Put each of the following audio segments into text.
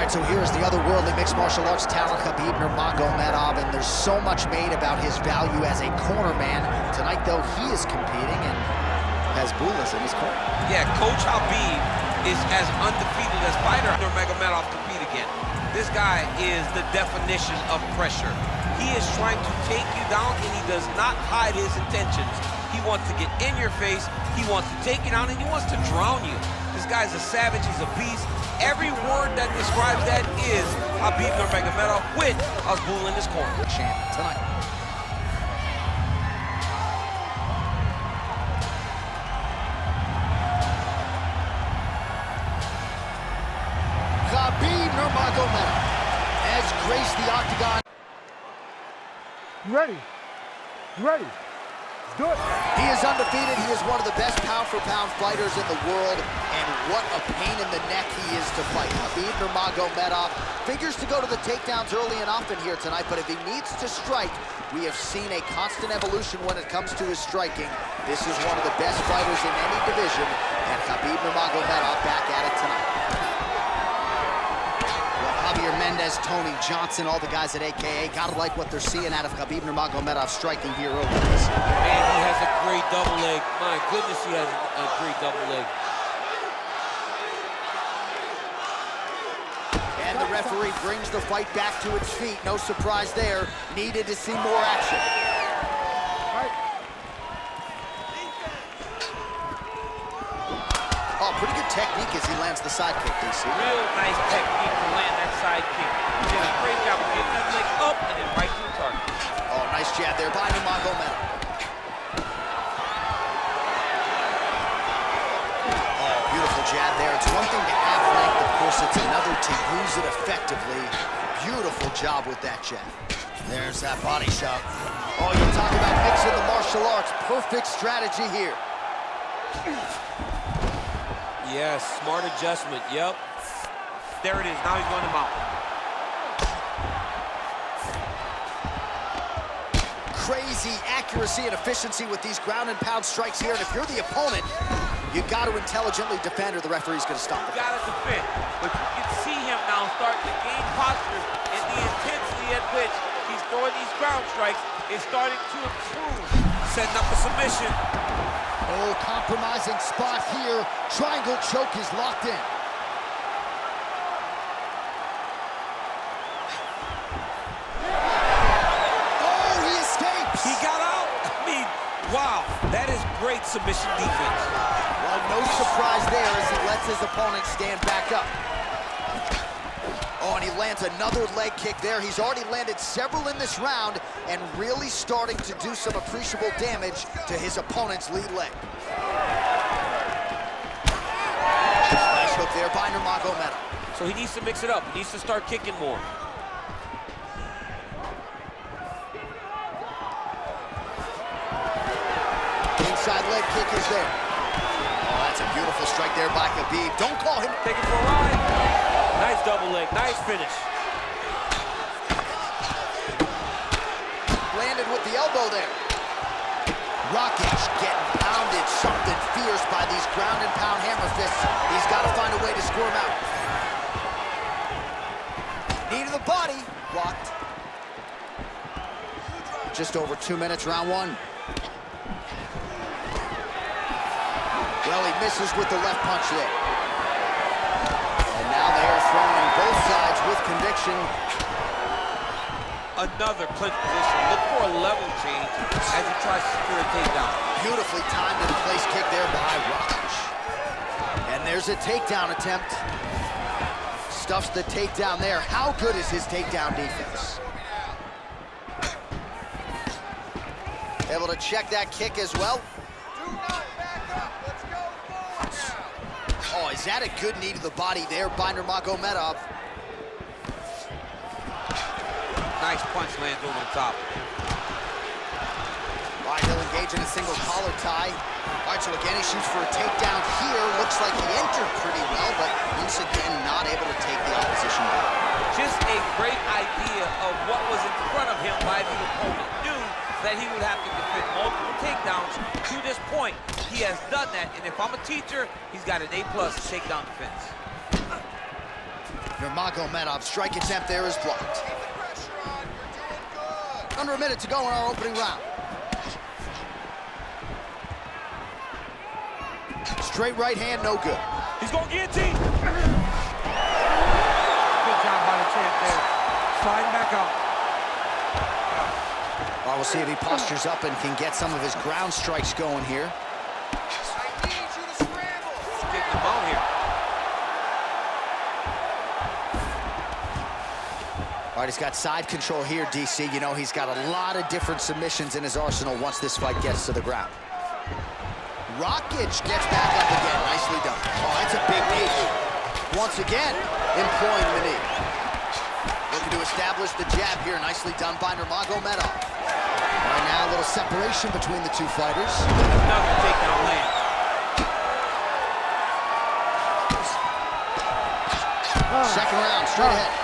right, so here's the otherworldly mixed martial arts talent, Khabib Nurmagomedov, and there's so much made about his value as a corner man. Tonight, though, he is competing and has Bulas in his corner. Yeah, Coach Habib is as undefeated as fighter Nurmagomedov compete again. This guy is the definition of pressure. He is trying to take you down, and he does not hide his intentions. He wants to get in your face, he wants to take you down, and he wants to drown you. This guy's a savage, he's a beast. Every word that describes that is Khabib Nurmagomedov with Azbul in his corner. Champ tonight. Khabib Nurmagomedov has graced the octagon. You ready? You ready? Let's do it. He is undefeated. He is one of the best pound-for-pound fighters in the world, and what a pain in the neck he is to fight. Khabib Nurmagomedov figures to go to the takedowns early and often here tonight, but if he needs to strike, we have seen a constant evolution when it comes to his striking. This is one of the best fighters in any division, and Khabib Nurmagomedov back at it tonight. Mendez, Tony Johnson, all the guys at AKA, gotta like what they're seeing out of Khabib Nurmagomedov striking here early. Man, he has a great double leg. My goodness, he has a great double leg. And the referee brings the fight back to its feet. No surprise there. Needed to see more action. Oh, pretty good technique as he lands the side kick, DC. Real nice technique to land that side kick. He did a great job of getting that leg up and then right to the target. Oh, nice jab there by Nurmagomedov. Oh, beautiful jab there. It's one thing to have length, of course, it's another to use it effectively. Beautiful job with that jab. There's that body shot. Oh, you talk about mixing the martial arts. Perfect strategy here. Yes, smart adjustment, yep. There it is, now he's going to mount. Crazy accuracy and efficiency with these ground and pound strikes here, and if you're the opponent, you got to intelligently defend or the referee's going to stop it. You got to defend, but you can see him now starting to gain posture, and the intensity at which he's throwing these ground strikes is starting to improve. Setting up a submission. Oh, compromising spot here. Triangle choke is locked in. Oh, he escapes. He got out. I mean, wow, that is great submission defense. Well, no surprise there as he lets his opponent stand back up. Oh, and he lands another leg kick there. He's already landed several in this round and really starting to do some appreciable damage to his opponent's lead leg. Nice hook there by Nurmagomedov. So he needs to mix it up. He needs to start kicking more. Inside leg kick is there. Oh, that's a beautiful strike there by Khabib. Don't call him. Take it for a ride. Nice double leg, nice finish. Landed with the elbow there. Rakic getting pounded, something fierce by these ground and pound hammer fists. He's got to find a way to score him out. Knee to the body, blocked. Just over 2 minutes, round one. Well, he misses with the left punch there. And now they are throwing both sides with conviction. Another clinch position. Look for a level change as he tries to secure a takedown. Beautifully timed and place kick there by Rakic. And there's a takedown attempt. Stuffs the takedown there. How good is his takedown defense? Able to check that kick as well. Oh, is that a good knee to the body there by Nurmagomedov? Nice punch lands over the top. All right, he'll engage in a single collar tie. All right, so again, he shoots for a takedown here. Looks like he entered pretty well, but once again, not able to take the opposition down. Just a great idea of what was in front of him by the opponent. Knew that he would have to defend multiple takedowns to this point. He has done that, and if I'm a teacher, he's got an A+ takedown defense. Nurmagomedov's strike attempt there is blocked. Under a minute to go in our opening round. Straight right hand, no good. He's going guillotine. Good job by the champ there. Sliding back up. Well, we'll see if he postures up and can get some of his ground strikes going here. I need you to scramble. He's getting the ball here. All right, he's got side control here, DC. You know, he's got a lot of different submissions in his arsenal once this fight gets to the ground. Rakic gets back up again. Nicely done. Oh, that's a big knee. Once again, employing the knee. Looking to establish the jab here. Nicely done by Nurmagomedov. Right now, a little separation between the two fighters. Another takedown land. Second round, straight ahead.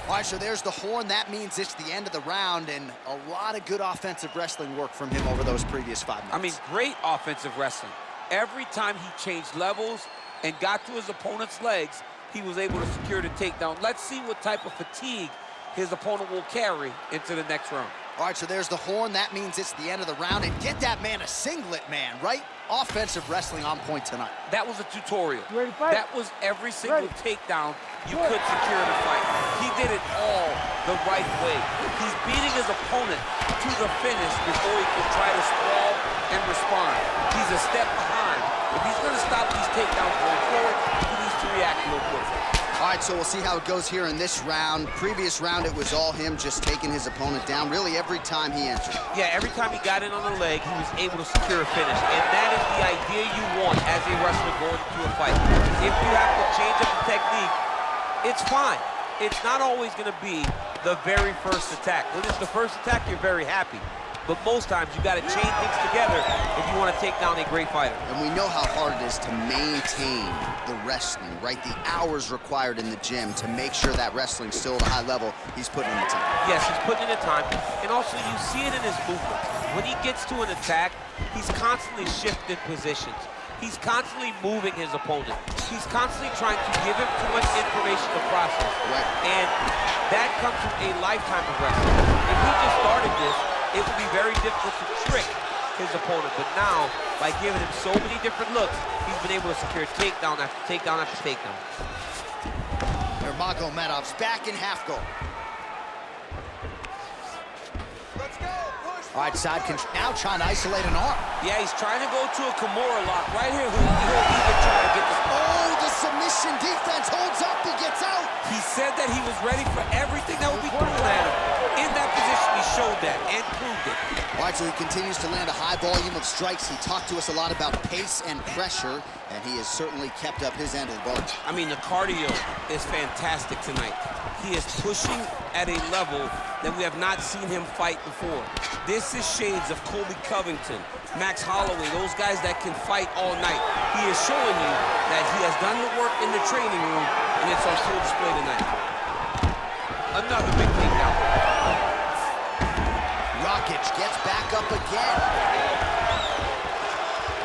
All right, so there's the horn. That means it's the end of the round, and a lot of good offensive wrestling work from him over those previous 5 minutes. I mean, great offensive wrestling. Every time he changed levels and got to his opponent's legs, he was able to secure the takedown. Let's see what type of fatigue his opponent will carry into the next round. All right, so there's the horn. That means it's the end of the round. And get that man a singlet, man, right? Offensive wrestling on point tonight. That was a tutorial. Ready to fight? That was every single takedown you could secure in a fight. He did it all the right way. He's beating his opponent to the finish before he can try to sprawl and respond. He's a step behind. If he's going to stop these takedowns going forward, he needs to react real quick. All right, so we'll see how it goes here in this round. Previous round, it was all him just taking his opponent down really every time he entered. Yeah, every time he got in on the leg, he was able to secure a finish. And that is the idea you want as a wrestler going into a fight. If you have to change up the technique, it's fine. It's not always going to be the very first attack. When it's the first attack, you're very happy. But most times, you got to chain things together if you want to take down a great fighter. And we know how hard it is to maintain the wrestling, right? The hours required in the gym to make sure that wrestling's still at a high level. He's putting in the time. Yes, he's putting in the time. And also, you see it in his movement. When he gets to an attack, he's constantly shifting positions. He's constantly moving his opponent. He's constantly trying to give him too much information to process. Right. And that comes from a lifetime of wrestling. If he just started this, it would be very difficult to trick his opponent. But now, by giving him so many different looks, he's been able to secure takedown after takedown after takedown. Nurmagomedov's back in half guard. Let's go, push. All right, side control. Now trying to isolate an arm. Yeah, he's trying to go to a Kimura lock. Right here, he'll even try to get this. Oh, the submission defense holds up. He gets out. He said that he was ready for everything that would be thrown at him. In that position, he showed that and proved it. All right, so he continues to land a high volume of strikes. He talked to us a lot about pace and pressure, and he has certainly kept up his end of the bargain. I mean, the cardio is fantastic tonight. He is pushing at a level that we have not seen him fight before. This is shades of Colby Covington, Max Holloway, those guys that can fight all night. He is showing you that he has done the work in the training room, and it's on full display tonight. Another big takedown. Rakic gets back up again.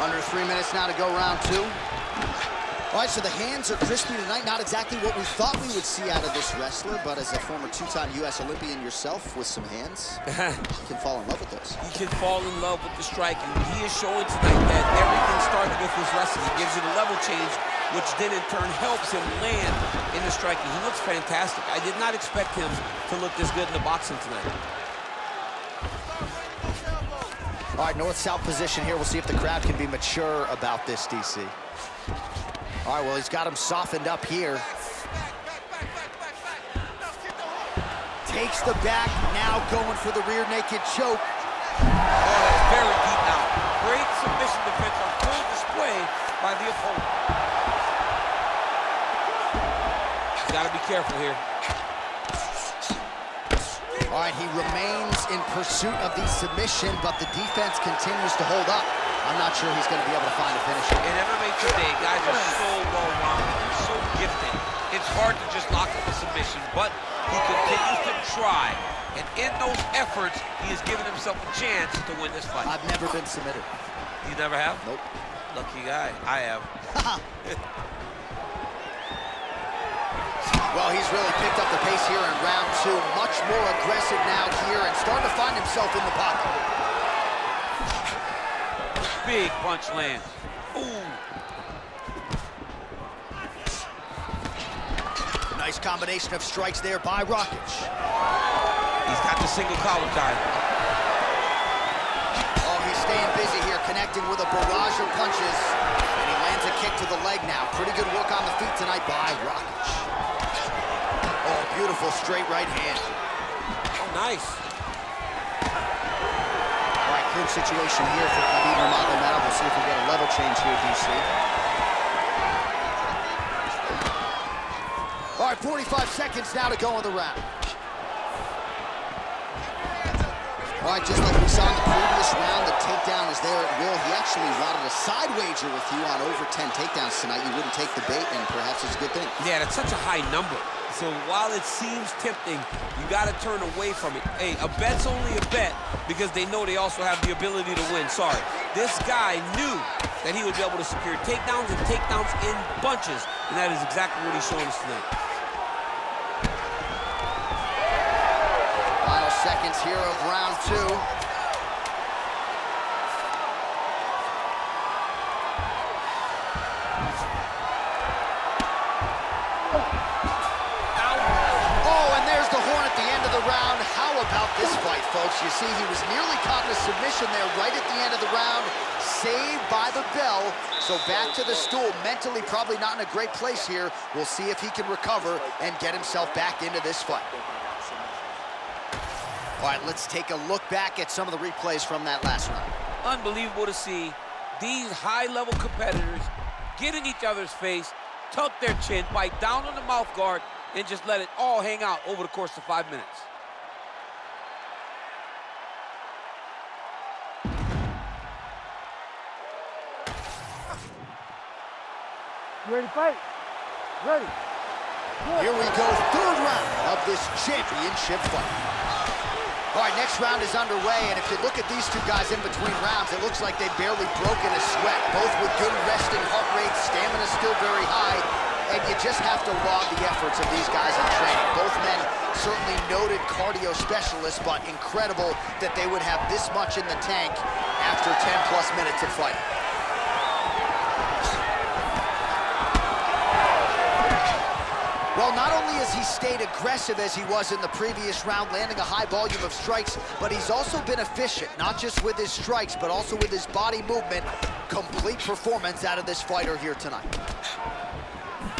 Under 3 minutes now to go, round 2. All right, so the hands are crispy tonight. Not exactly what we thought we would see out of this wrestler, but as a former two-time U.S. Olympian yourself with some hands, you can fall in love with those. He can fall in love with the striking. He is showing tonight that everything starts with his wrestling. He gives you the level change, which then in turn helps him land in the striking. He looks fantastic. I did not expect him to look this good in the boxing tonight. All right, north-south position here. We'll see if the crowd can be mature about this, DC. All right, well, he's got him softened up here. Takes the back, now going for the rear naked choke. Oh, that's very deep now. Great submission defense on full display by the opponent. He's got to be careful here. All right, he remains in pursuit of the submission, but the defense continues to hold up. I'm not sure he's going to be able to find a finish. In MMA today, guys are so well-rounded, so gifted. It's hard to just lock up a submission, but he continues to try. And in those efforts, he has given himself a chance to win this fight. I've never been submitted. You never have? Nope. Lucky guy. I have. Well, he's really picked up the pace here in round 2. Much more aggressive now here and starting to find himself in the pocket. Big punch lands. Ooh. Nice combination of strikes there by Rakic. He's got the single collar tie. Oh, he's staying busy here, connecting with a barrage of punches. And he lands a kick to the leg now. Pretty good work on the feet tonight by Rakic. Oh, beautiful straight right hand. Oh, nice. All right, clinch situation here for Khabib Nurmagomedov. We'll see if we get a level change here, DC. All right, 45 seconds now to go in the round. All right, just like we saw in the previous round, the takedown is there at will. He actually wanted a side wager with you on over 10 takedowns tonight. You wouldn't take the bait, and perhaps it's a good thing. Yeah, that's such a high number. So while it seems tempting, you got to turn away from it. Hey, a bet's only a bet because they know they also have the ability to win. Sorry. This guy knew that he would be able to secure takedowns and takedowns in bunches, and that is exactly what he's showing us tonight. Final seconds here of round 2. How about this fight, folks? You see, he was nearly caught in a submission there right at the end of the round, saved by the bell. So back to the stool, mentally probably not in a great place here. We'll see if he can recover and get himself back into this fight. All right, let's take a look back at some of the replays from that last round. Unbelievable to see these high-level competitors get in each other's face, tuck their chin, bite down on the mouth guard, and just let it all hang out over the course of 5 minutes. You ready to fight? Ready. Here we go, third round of this championship fight. All right, next round is underway, and if you look at these two guys in between rounds, it looks like they've barely broken a sweat. Both with good resting heart rates, stamina still very high, and you just have to laud the efforts of these guys in training. Both men certainly noted cardio specialists, but incredible that they would have this much in the tank after 10-plus minutes of fighting. Well, not only has he stayed aggressive as he was in the previous round, landing a high volume of strikes, but he's also been efficient, not just with his strikes, but also with his body movement. Complete performance out of this fighter here tonight.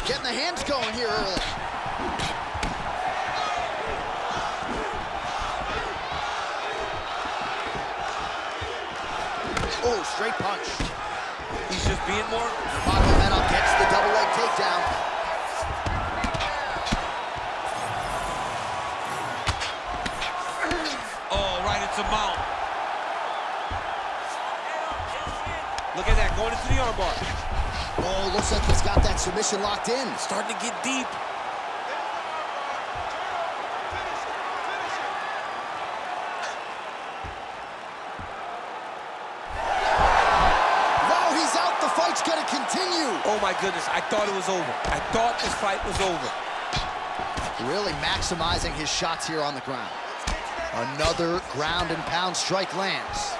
Getting the hands going here early. Oh, straight punch. He's just being more. Nurmagomedov gets the double leg takedown. It's a mount. Look at that, going into the armbar. Oh, looks like he's got that submission locked in. Starting to get deep. Wow, he's out. The fight's gonna continue. Oh my goodness, I thought it was over. I thought this fight was over. Really maximizing his shots here on the ground. Another ground and pound strike lands.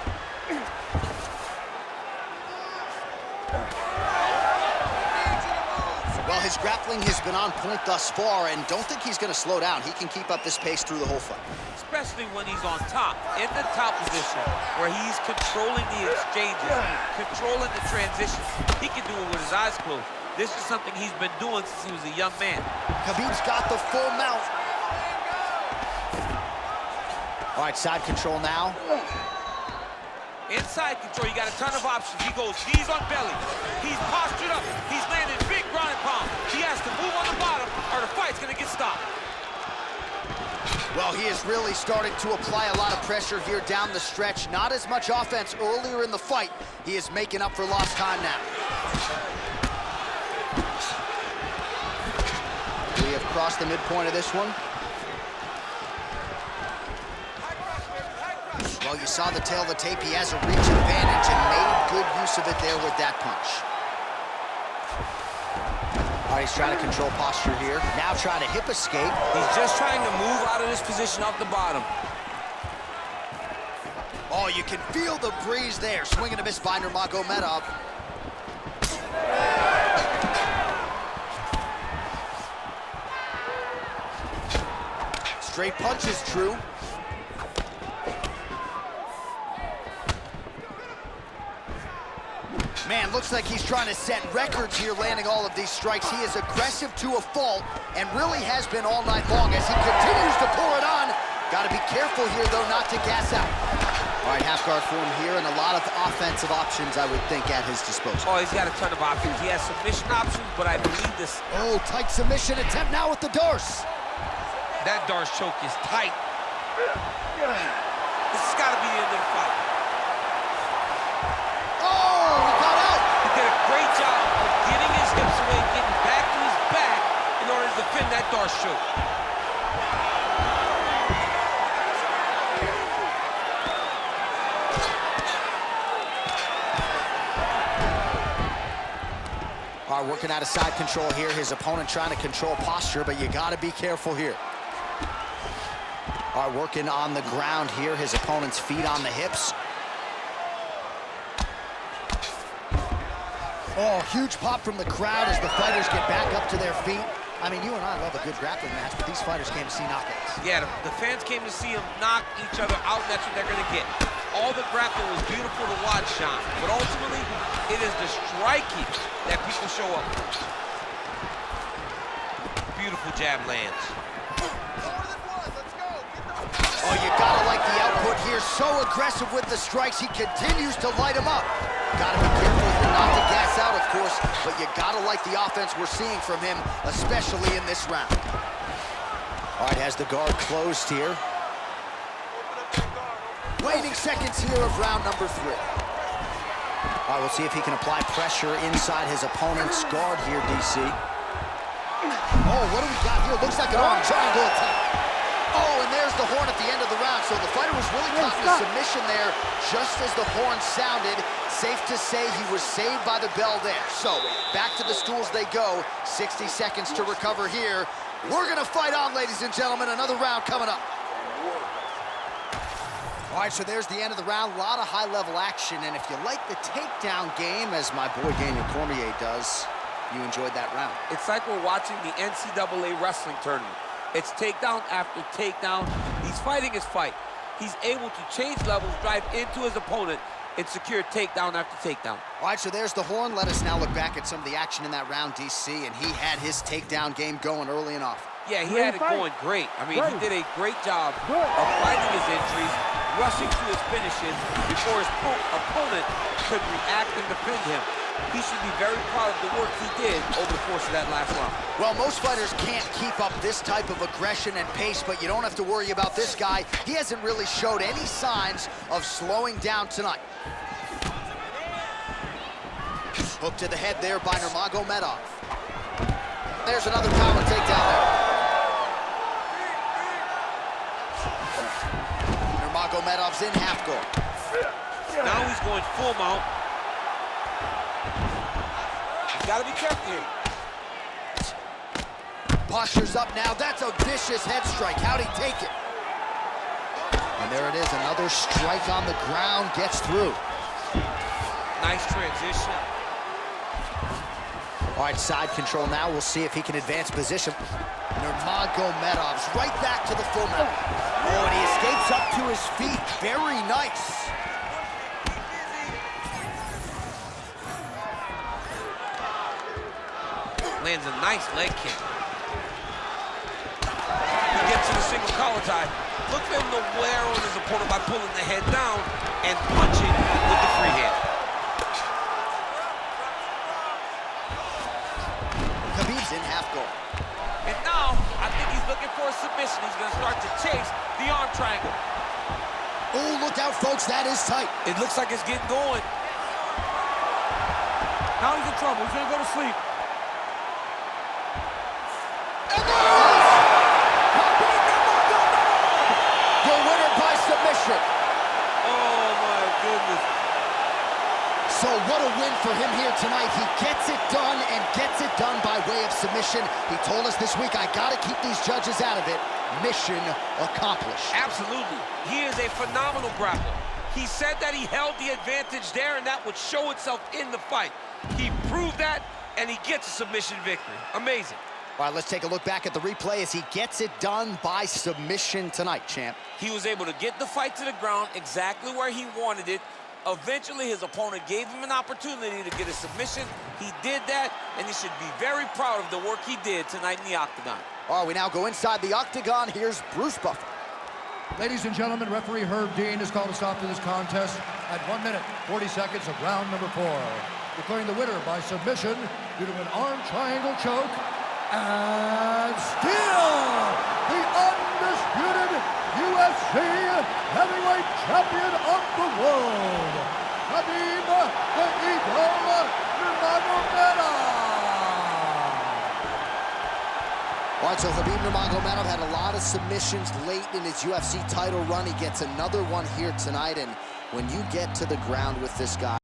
Well, his grappling has been on point thus far, and don't think he's going to slow down. He can keep up this pace through the whole fight. Especially when he's on top, in the top position, where he's controlling the exchanges, controlling the transitions. He can do it with his eyes closed. This is something he's been doing since he was a young man. Khabib's got the full mount. All right, side control now. Inside control, you got a ton of options. He goes knees on belly. He's postured up. He's landing big ground and pound. He has to move on the bottom or the fight's gonna get stopped. Well, he is really starting to apply a lot of pressure here down the stretch. Not as much offense earlier in the fight. He is making up for lost time now. across the midpoint of this one. Well, you saw the tail of the tape. He has a reach advantage and made good use of it there with that punch. All right, he's trying to control posture here. Now trying to hip escape. He's just trying to move out of this position off the bottom. Oh, you can feel the breeze there. Swing and a miss by Nurmagomedov. Straight punch is true. Man, looks like he's trying to set records here, landing all of these strikes. He is aggressive to a fault and really has been all night long as he continues to pour it on. Got to be careful here, though, not to gas out. All right, half guard for him here, and a lot of offensive options, I would think, at his disposal. Oh, he's got a ton of options. He has submission options, but I believe this... Oh, tight submission attempt now with the Darce. That Darce choke is tight. This has got to be the end of the fight. Oh, he got out. He did a great job of getting his hips away, getting back to his back in order to defend that Darce choke. All right, working out of side control here. His opponent trying to control posture, but you got to be careful here. All right, working on the ground here. His opponent's feet on the hips. Oh, huge pop from the crowd as the fighters get back up to their feet. I mean, you and I love a good grappling match, but these fighters came to see knockouts. Yeah, the fans came to see them knock each other out, and that's what they're going to get. All the grappling was beautiful to watch, Sean, but ultimately, it is the striking that people show up for. Beautiful jab lands. Oh, you gotta like the output here. So aggressive with the strikes. He continues to light him up. Gotta be careful here not to gas out, of course, but you gotta like the offense we're seeing from him, especially in this round. All right, has the guard closed here. Waning seconds here of round number 3. All right, we'll see if he can apply pressure inside his opponent's guard here, DC. Oh, what do we got here? Looks like an arm triangle attack. Oh, and there's the horn at the end of the round. So the fighter was really caught in a submission there just as the horn sounded. Safe to say he was saved by the bell there. So back to the stools they go. 60 seconds to recover here. We're going to fight on, ladies and gentlemen. Another round coming up. All right, so there's the end of the round. A lot of high-level action. And if you like the takedown game, as my boy Daniel Cormier does, you enjoyed that round. It's like we're watching the NCAA wrestling tournament. It's takedown after takedown. He's fighting his fight. He's able to change levels, drive into his opponent, and secure takedown after takedown. All right, so there's the horn. Let us now look back at some of the action in that round, DC, and he had his takedown game going early and often. Yeah, he had it going great. I mean, he did a great job of fighting his injuries, rushing to his finishes before his opponent could react and defend him. He should be very proud of the work he did over the course of that last round. Well, most fighters can't keep up this type of aggression and pace, but you don't have to worry about this guy. He hasn't really showed any signs of slowing down tonight. Hook to the head there by Nurmagomedov. There's another power takedown there. Nurmagomedov's in half guard. Now he's going full mount. He's got to be careful here. Posture's up now. That's a vicious head strike. How'd he take it? And there it is. Another strike on the ground gets through. Nice transition. All right, side control now. We'll see if he can advance position. Nurmagomedov's right back to the full mount. Oh, and he escapes up to his feet. Very nice. Lands a nice leg kick. He gets to the single collar tie. Look for him to wear on his opponent by pulling the head down and punching with the free hand. Khabib's in half guard. And now, I think he's looking for a submission. He's going to start to chase the arm triangle. Oh, look out, folks. That is tight. It looks like it's getting going. Now he's in trouble. He's going to go to sleep. And there for him here tonight. He gets it done and gets it done by way of submission. He told us this week, I gotta keep these judges out of it. Mission accomplished. Absolutely. He is a phenomenal grappler. He said that he held the advantage there, and that would show itself in the fight. He proved that, and he gets a submission victory. Amazing. All right, let's take a look back at the replay as he gets it done by submission tonight, champ. He was able to get the fight to the ground exactly where he wanted it. Eventually, his opponent gave him an opportunity to get a submission. He did that, and he should be very proud of the work he did tonight in the octagon. All right, we now go inside the octagon. Here's Bruce Buffer. Ladies and gentlemen, referee Herb Dean has called a stop to this contest at 1 minute, 40 seconds of round number 4. Declaring the winner by submission due to an arm triangle choke. And still, the undisputed UFC heavyweight champion of the world, Khabib the Eagle Nurmagomedov. All right, so Khabib Nurmagomedov had a lot of submissions late in his UFC title run. He gets another one here tonight, and when you get to the ground with this guy,